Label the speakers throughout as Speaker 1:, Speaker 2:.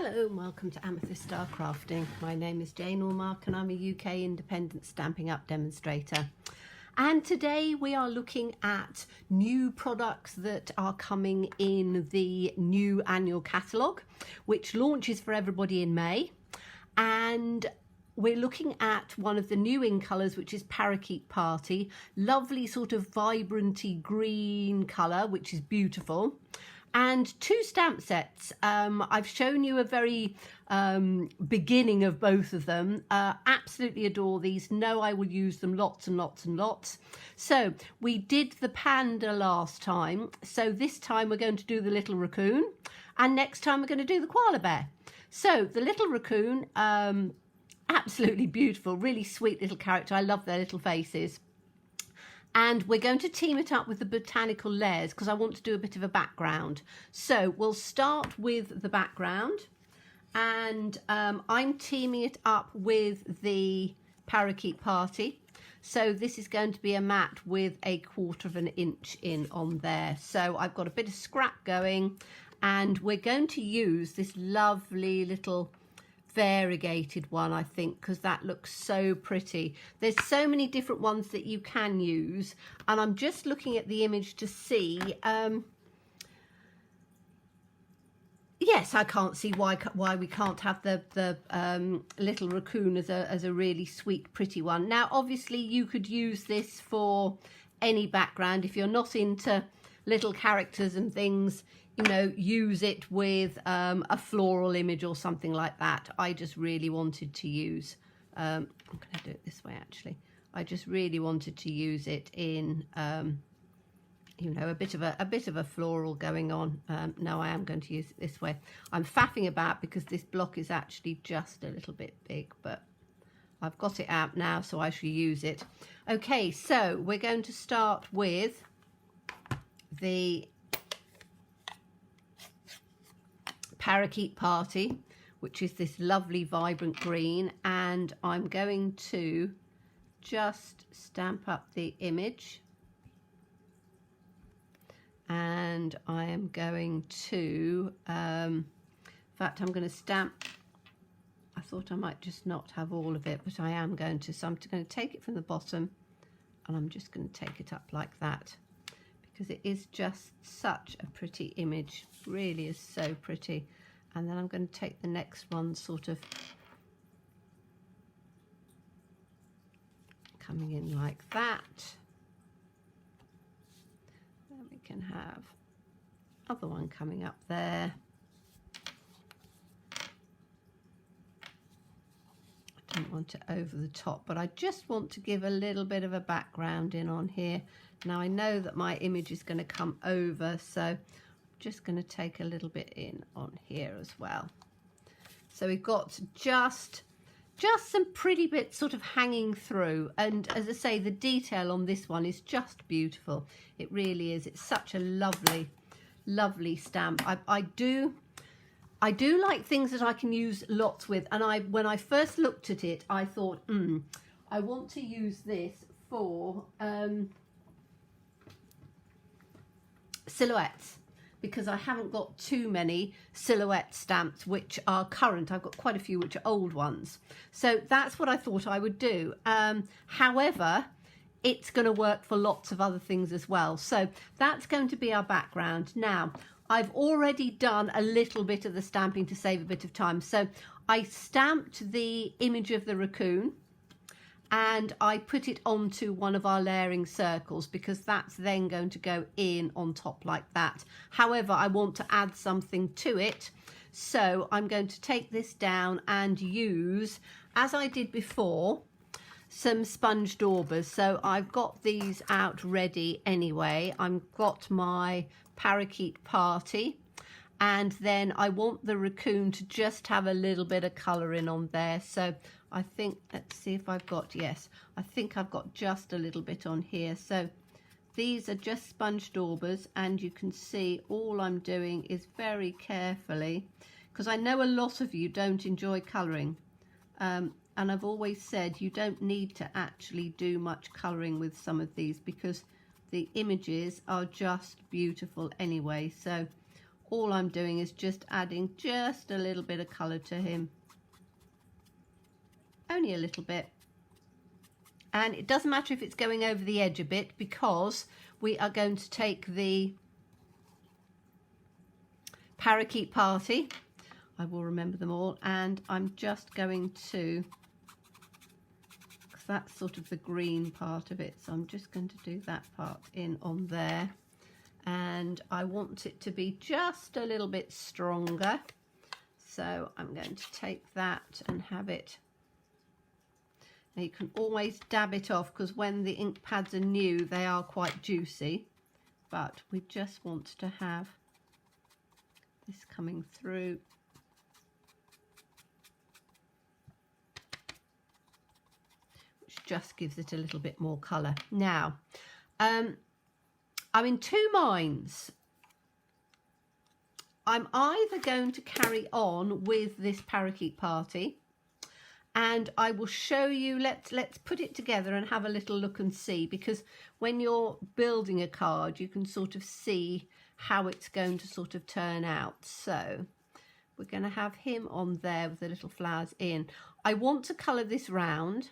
Speaker 1: Hello and welcome to Amethyst Star Crafting. My name is Jane Allmark and I'm a UK independent Stampin' Up demonstrator. And today we are looking at new products that are coming in the new annual catalogue, which launches for everybody in May. And we're looking at one of the new in colours, which is Parakeet Party. Lovely sort of vibranty green colour, which is beautiful. And two stamp sets. I've shown you a very beginning of both of them. Absolutely adore these. Know I will use them lots and lots and lots. So we did the panda last time. So this time we're going to do the little raccoon. And next time we're going to do the koala bear. So the little raccoon, absolutely beautiful, really sweet little character. I love their little faces. And we're going to team it up with the botanical layers because I want to do a bit of a background. So we'll start with the background, and I'm teaming it up with the Parakeet Party. So this is going to be a mat with 1/4 of an inch in on there. So I've got a bit of scrap going, and we're going to use this lovely little variegated one, I think, because that looks so pretty. There's so many different ones that you can use, and I'm just looking at the image to see. Yes, I can't see why we can't have the little raccoon as a really sweet, pretty one. Now, obviously, you could use this for any background. If you're not into little characters and things, you know, use it with a floral image or something like that. I just really wanted to use, I'm going to do it this way actually. I just really wanted to use it in, you know, a bit of a floral going on. No, I am going to use it this way. I'm faffing about because this block is actually just a little bit big, but I've got it out now, so I shall use it. Okay, so we're going to start with the Parakeet Party, which is this lovely vibrant green, and I'm going to just stamp up the image, and I am going to in fact I'm going to stamp, I thought I might just not have all of it, but I am going to, so I'm going to take it from the bottom and I'm just going to take it up like that, because it is just such a pretty image, really is so pretty. And then I'm going to take the next one sort of coming in like that. Then we can have other one coming up there. I don't want it over the top, but I just want to give a little bit of a background in on here. Now I know that my image is going to come over, so just going to take a little bit in on here as well. So we've got just some pretty bits sort of hanging through, and as I say, the detail on this one is just beautiful. It really is. It's such a lovely stamp. I do like things that I can use lots with, and when I first looked at it I thought I want to use this for silhouettes, because I haven't got too many silhouette stamps which are current. I've got quite a few which are old ones. So that's what I thought I would do. However, it's going to work for lots of other things as well. So that's going to be our background. Now, I've already done a little bit of the stamping to save a bit of time. So I stamped the image of the raccoon, and I put it onto one of our layering circles, because that's then going to go in on top like that. However, I want to add something to it, so I'm going to take this down and use, as I did before, some sponge daubers. So I've got these out ready anyway. I've got my Parakeet Party, and then I want the raccoon to just have a little bit of colour in on there. So I think, let's see if I've got, yes, I think I've got just a little bit on here. So these are just sponge daubers, and you can see all I'm doing is very carefully, because I know a lot of you don't enjoy colouring, and I've always said you don't need to actually do much colouring with some of these, because the images are just beautiful anyway. So all I'm doing is just adding just a little bit of colour to him. Only a little bit. And it doesn't matter if it's going over the edge a bit, because we are going to take the parakeet party. I will remember them all, and I'm just going to, because that's sort of the green part of it, so I'm just going to do that part in on there, and I want it to be just a little bit stronger, so I'm going to take that and have it. Now you can always dab it off, because when the ink pads are new they are quite juicy, but we just want to have this coming through. Just gives it a little bit more colour. Now, I'm in two minds. I'm either going to carry on with this parakeet party, and I will show you, let's put it together and have a little look and see, because when you're building a card you can sort of see how it's going to sort of turn out. So we're going to have him on there with the little flowers in. I want to colour this round.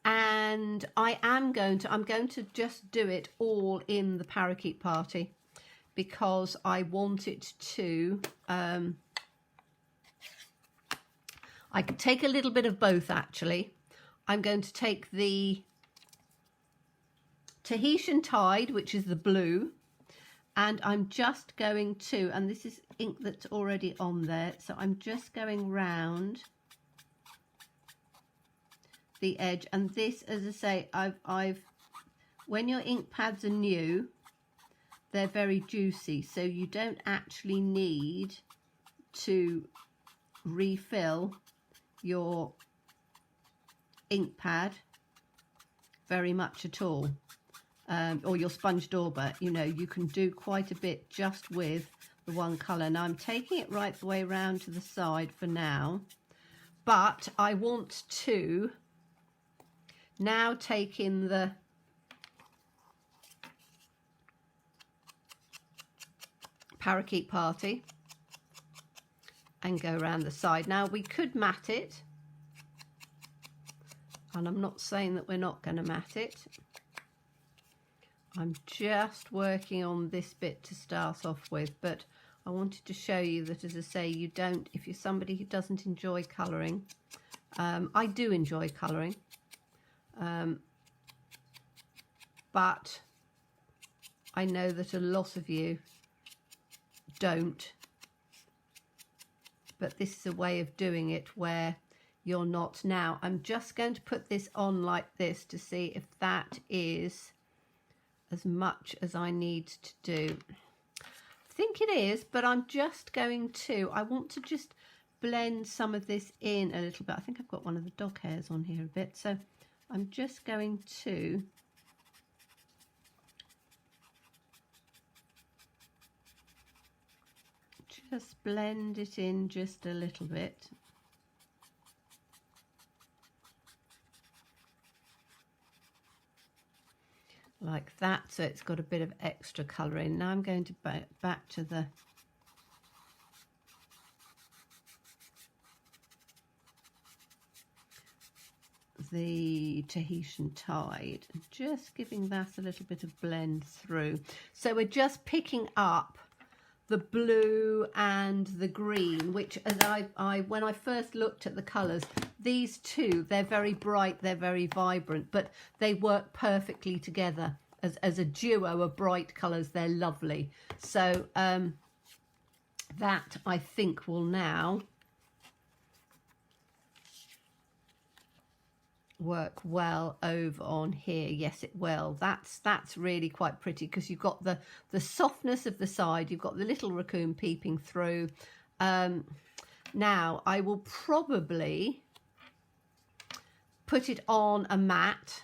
Speaker 1: And I'm going to just do it all in the parakeet party, because I want it to, I could take a little bit of both actually. I'm going to take the Tahitian Tide, which is the blue, and I'm just going to, and this is ink that's already on there, so I'm just going round the edge. And this, as I say, I've when your ink pads are new they're very juicy, so you don't actually need to refill your ink pad very much at all, or your sponge dauber. You know, you can do quite a bit just with the one colour. Now I'm taking it right the way around to the side for now, but I want to now take in the parakeet party and go around the side. Now we could mat it, and I'm not saying that we're not going to mat it. I'm just working on this bit to start off with, but I wanted to show you that, as I say, you don't, if you're somebody who doesn't enjoy colouring, I do enjoy colouring, but I know that a lot of you don't, but this is a way of doing it where you're not. Now I'm just going to put this on like this to see if that is as much as I need to do. I think it is, but I'm just going to, I want to just blend some of this in a little bit. I think I've got one of the dog hairs on here a bit, so I'm just going to just blend it in just a little bit. Like that, so it's got a bit of extra colour in. Now I'm going to back to the Tahitian Tide, just giving that a little bit of blend through. So we're just picking up the blue and the green, which, as when I first looked at the colours, these two, they're very bright, they're very vibrant, but they work perfectly together as a duo of bright colours. They're lovely. So that I think will now work well over on here. Yes, it will. That's really quite pretty, because you've got the softness of the side, you've got the little raccoon peeping through. Now I will probably put it on a mat,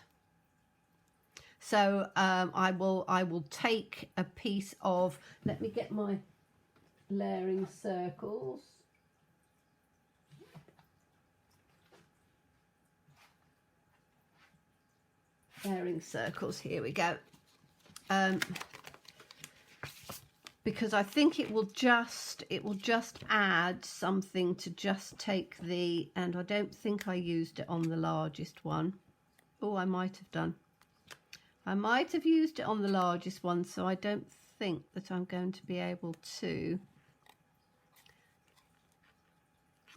Speaker 1: so I will take a piece of, let me get my layering circles. Layering circles, here we go. because I think it will just add something to just take the, and I don't think I used it on the largest one. Oh, I might have done. I might have used it on the largest one, so I don't think that I'm going to be able to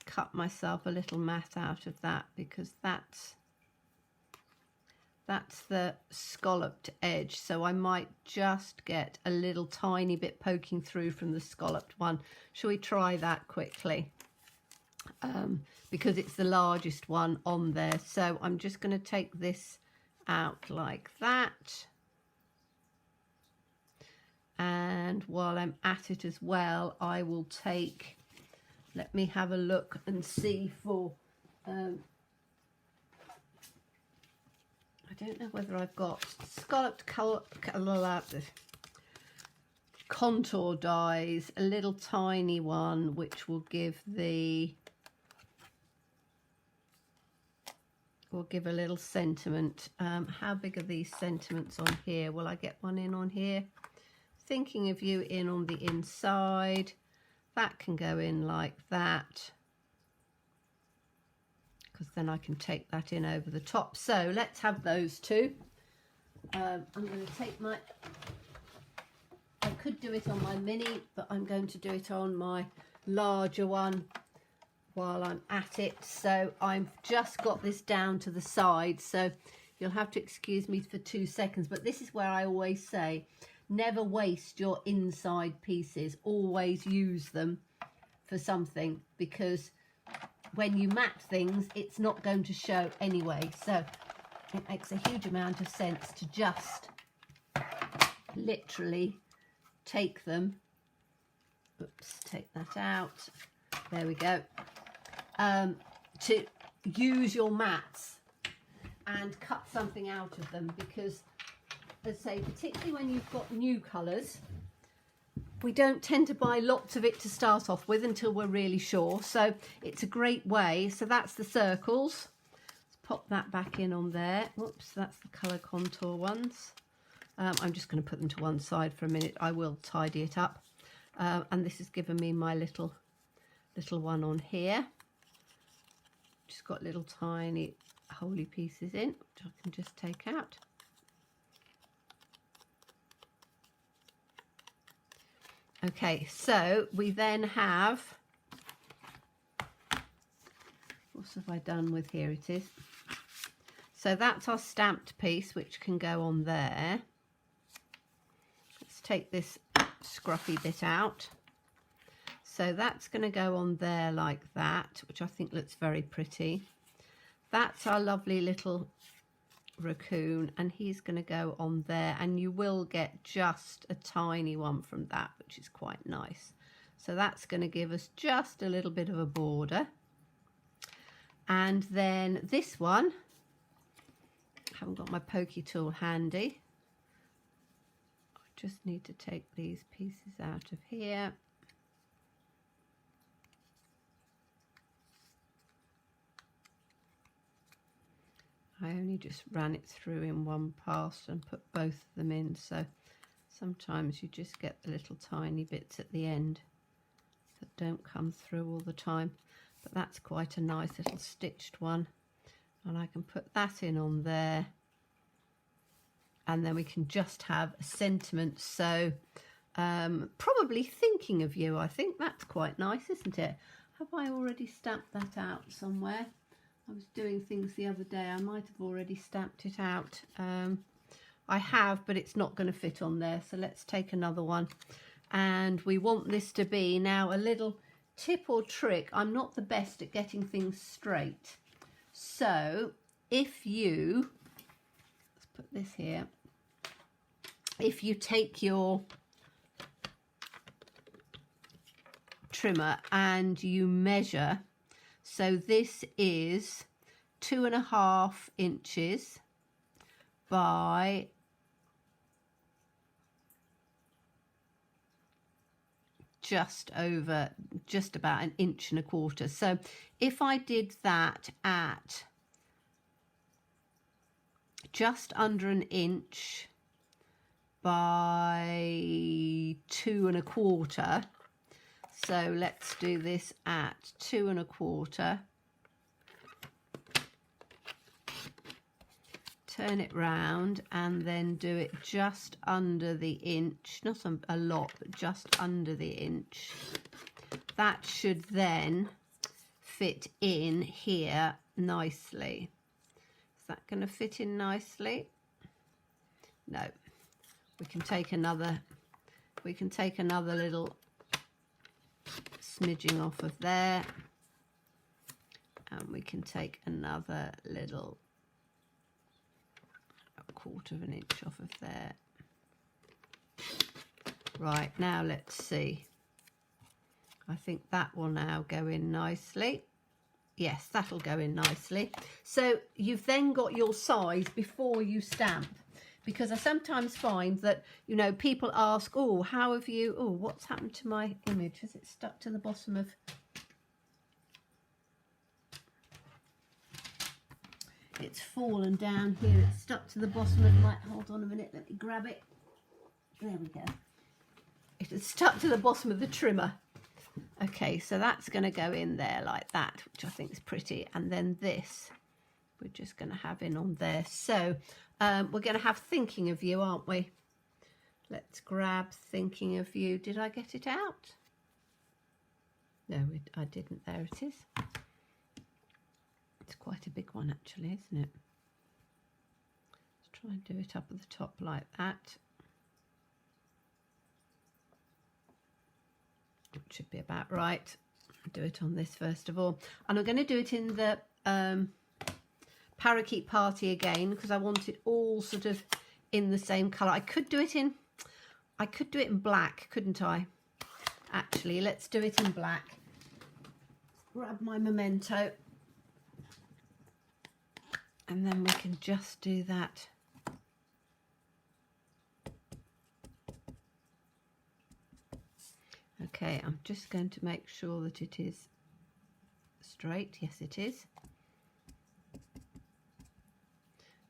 Speaker 1: cut myself a little mat out of that, because that's the scalloped edge, so I might just get a little tiny bit poking through from the scalloped one. Shall we try that quickly? Because it's the largest one on there. So I'm just going to take this out like that. And while I'm at it as well, I will take, let me have a look and see for, I don't know whether I've got scalloped contour dies, a little tiny one which will give a little sentiment. How big are these sentiments on here? Will I get one in on here? Thinking of you in on the inside. That can go in like that, because then I can take that in over the top. So let's have those two. I'm going to take my, I could do it on my mini, but I'm going to do it on my larger one while I'm at it. So I've just got this down to the side, so you'll have to excuse me for 2 seconds, but this is where I always say, never waste your inside pieces, always use them for something, because when you mat things, it's not going to show anyway. So it makes a huge amount of sense to just literally take them, oops, take that out, there we go, to use your mats and cut something out of them, because as I say, particularly when you've got new colours, we don't tend to buy lots of it to start off with until we're really sure. So it's a great way. So that's the circles. Let's pop that back in on there. Whoops, that's the colour contour ones. I'm just going to put them to one side for a minute. I will tidy it up. And this has given me my little one on here. Just got little tiny holy pieces in, which I can just take out. Okay, so we then have, what have I done with, here it is. So that's our stamped piece, which can go on there. Let's take this scruffy bit out. So that's going to go on there like that, which I think looks very pretty. That's our lovely little raccoon, and he's going to go on there, and you will get just a tiny one from that, which is quite nice. So that's going to give us just a little bit of a border. And then this one, I haven't got my pokey tool handy. I just need to take these pieces out of here. I only just ran it through in one pass and put both of them in, so sometimes you just get the little tiny bits at the end that don't come through all the time. But that's quite a nice little stitched one, and I can put that in on there, and then we can just have a sentiment. So probably thinking of you, I think that's quite nice, isn't it? Have I already stamped that out somewhere? I was doing things the other day, I might have already stamped it out. I have, but it's not going to fit on there, so let's take another one. And we want this to be now a little tip or trick. I'm not the best at getting things straight, so if you, let's put this here, if you take your trimmer and you measure, so this is 2.5 inches by just about 1.25 inches. So if I did that at just under 1 inch by 2 1/4. So let's do this at 2 1/4. Turn it round and then do it just under the inch, not a lot, but just under the inch. That should then fit in here nicely. Is that going to fit in nicely? No. We can take another little smidging off of there, and we can take another little 1/4 inch off of there. Right, now let's see. I think that will now go in nicely. Yes, that'll go in nicely. So you've then got your size before you stamp, because I sometimes find that, you know, people ask, oh, how have you, oh, what's happened to my image? Has it stuck to the bottom of, it's fallen down here, it's stuck to the bottom of my, hold on a minute, let me grab it. There we go. It has stuck to the bottom of the trimmer. Okay, so that's going to go in there like that, which I think is pretty. And then this, we're just going to have in on there. So we're going to have Thinking of You, aren't we? Let's grab Thinking of You. Did I get it out? No, I didn't. There it is. It's quite a big one, actually, isn't it? Let's try and do it up at the top like that. It should be about right. I'll do it on this first of all. And I'm going to do it in the Parakeet Party again, because I want it all sort of in the same colour. I could do it in black, couldn't I? Actually, let's do it in black. Grab my memento. And then we can just do that. Okay, I'm just going to make sure that it is straight. Yes, it is.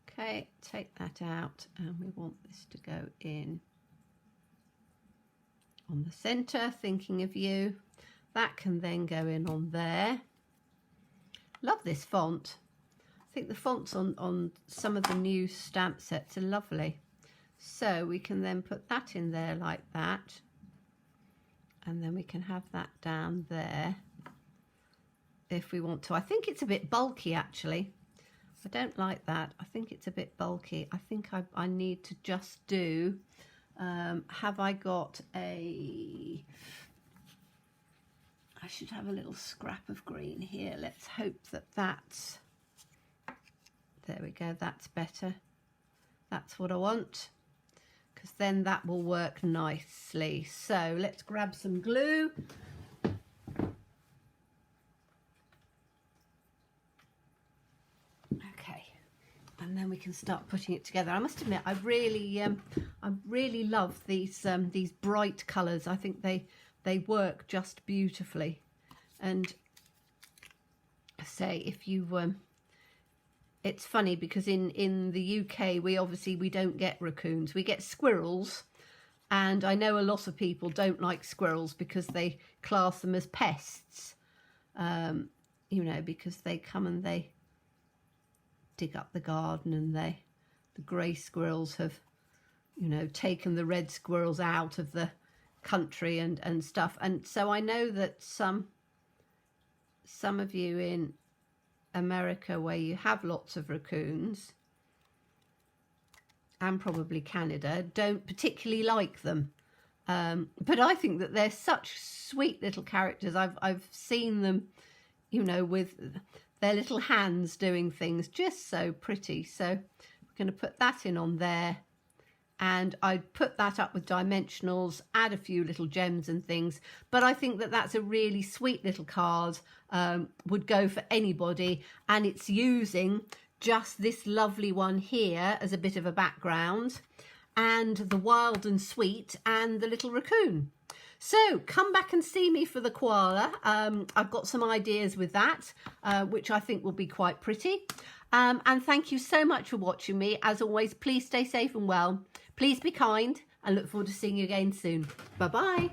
Speaker 1: Okay, take that out, and we want this to go in on the centre, Thinking of You. That can then go in on there. Love this font. I think the fonts on some of the new stamp sets are lovely. So we can then put that in there like that. And then we can have that down there if we want to. I think it's a bit bulky, actually. I don't like that. I think it's a bit bulky. I think I need to just do, have I got a, I should have a little scrap of green here. Let's hope that that's, there we go, that's better. That's what I want, because then that will work nicely. So let's grab some glue. Okay, and then we can start putting it together. I must admit, I really love these bright colours. I think they work just beautifully. And I say, if you it's funny because in the UK we don't get raccoons, we get squirrels, and I know a lot of people don't like squirrels because they class them as pests, you know, because they come and they dig up the garden, and the grey squirrels have, you know, taken the red squirrels out of the country and stuff. And so I know that some of you in America, where you have lots of raccoons, and probably Canada, don't particularly like them, but I think that they're such sweet little characters. I've seen them, you know, with their little hands doing things, just so pretty. So we're going to put that in on there, and I put that up with dimensionals, add a few little gems and things. But I think that that's a really sweet little card, would go for anybody, and it's using just this lovely one here as a bit of a background, and the wild and sweet and the little raccoon. So come back and see me for the koala. I've got some ideas with that, which I think will be quite pretty. And thank you so much for watching me. As always, please stay safe and well. Please be kind and look forward to seeing you again soon. Bye-bye.